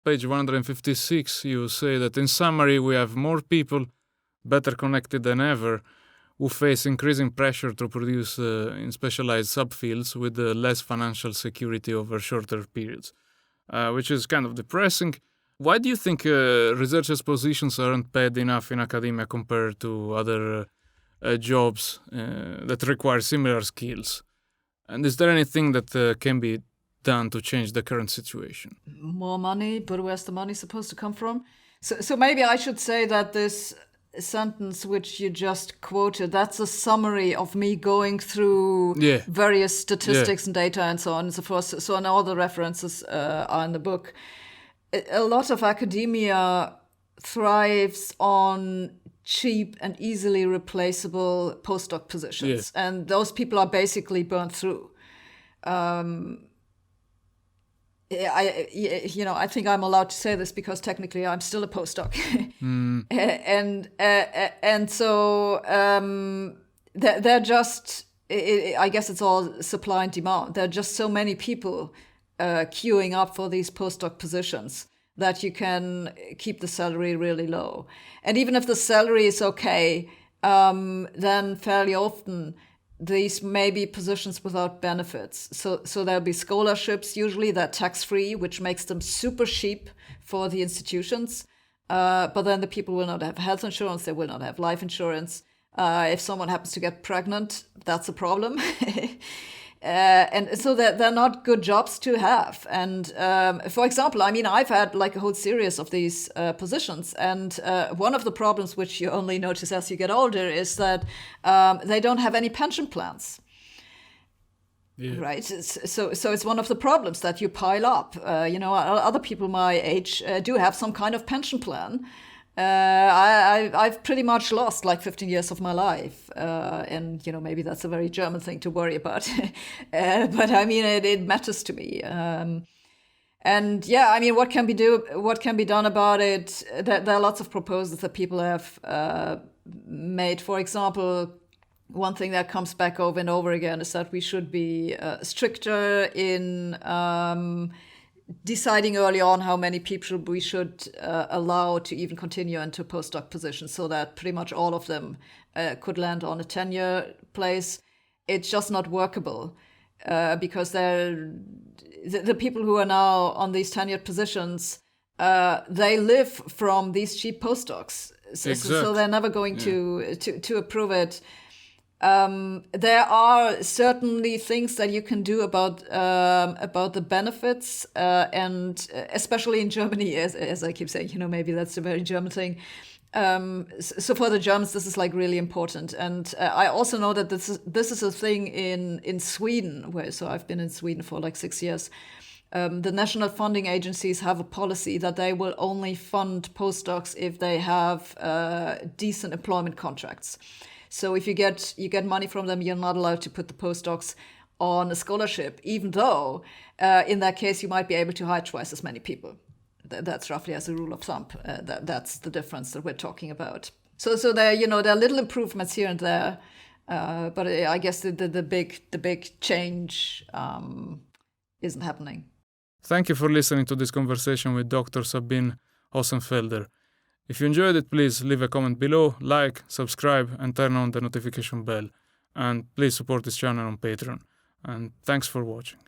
page 156, you say that in summary, we have more people better connected than ever who face increasing pressure to produce in specialized subfields with less financial security over shorter periods, which is kind of depressing. Why do you think researchers' positions aren't paid enough in academia compared to other jobs that require similar skills? And is there anything that can be done to change the current situation? More money, but where's the money supposed to come from? So maybe I should say that this sentence which you just quoted, that's a summary of me going through various statistics and data and so on and so forth. So and all the references are in the book. A lot of academia thrives on cheap and easily replaceable postdoc positions. And those people are basically burnt through. I think I'm allowed to say this because technically I'm still a postdoc. And so they're just, I guess it's all supply and demand. There are just so many people queuing up for these postdoc positions that you can keep the salary really low. And even if the salary is okay, then fairly often these may be positions without benefits. So there'll be scholarships, usually they're tax-free, which makes them super cheap for the institutions. But then the people will not have health insurance, they will not have life insurance. If someone happens to get pregnant, that's a problem. And so they're not good jobs to have. And for example, I mean, I've had like a whole series of these positions. And one of the problems which you only notice as you get older is that they don't have any pension plans. Right. So it's one of the problems that you pile up. Other people my age do have some kind of pension plan. I've pretty much lost like 15 years of my life. And, maybe that's a very German thing to worry about. But I mean, it matters to me. What can be done about it? There are lots of proposals that people have made. For example, one thing that comes back over and over again is that we should be stricter in deciding early on how many people we should allow to even continue into postdoc positions so that pretty much all of them could land on a tenure place. It's just not workable because the people who are now on these tenured positions, they live from these cheap postdocs. So they're never going to approve it. There are certainly things that you can do about the benefits, and especially in Germany, as I keep saying, maybe that's a very German thing. So for the Germans, this is like really important. And I also know that this is a thing in Sweden, so I've been in Sweden for like 6 years. The national funding agencies have a policy that they will only fund postdocs if they have decent employment contracts. So if you get money from them, you're not allowed to put the postdocs on a scholarship, even though in that case you might be able to hire twice as many people. That's roughly as a rule of thumb. That's the difference that we're talking about. So there are little improvements here and there, but I guess the big change isn't happening. Thank you for listening to this conversation with Dr. Sabine Hossenfelder. If you enjoyed it, please leave a comment below, like, subscribe, and turn on the notification bell. And please support this channel on Patreon. And thanks for watching.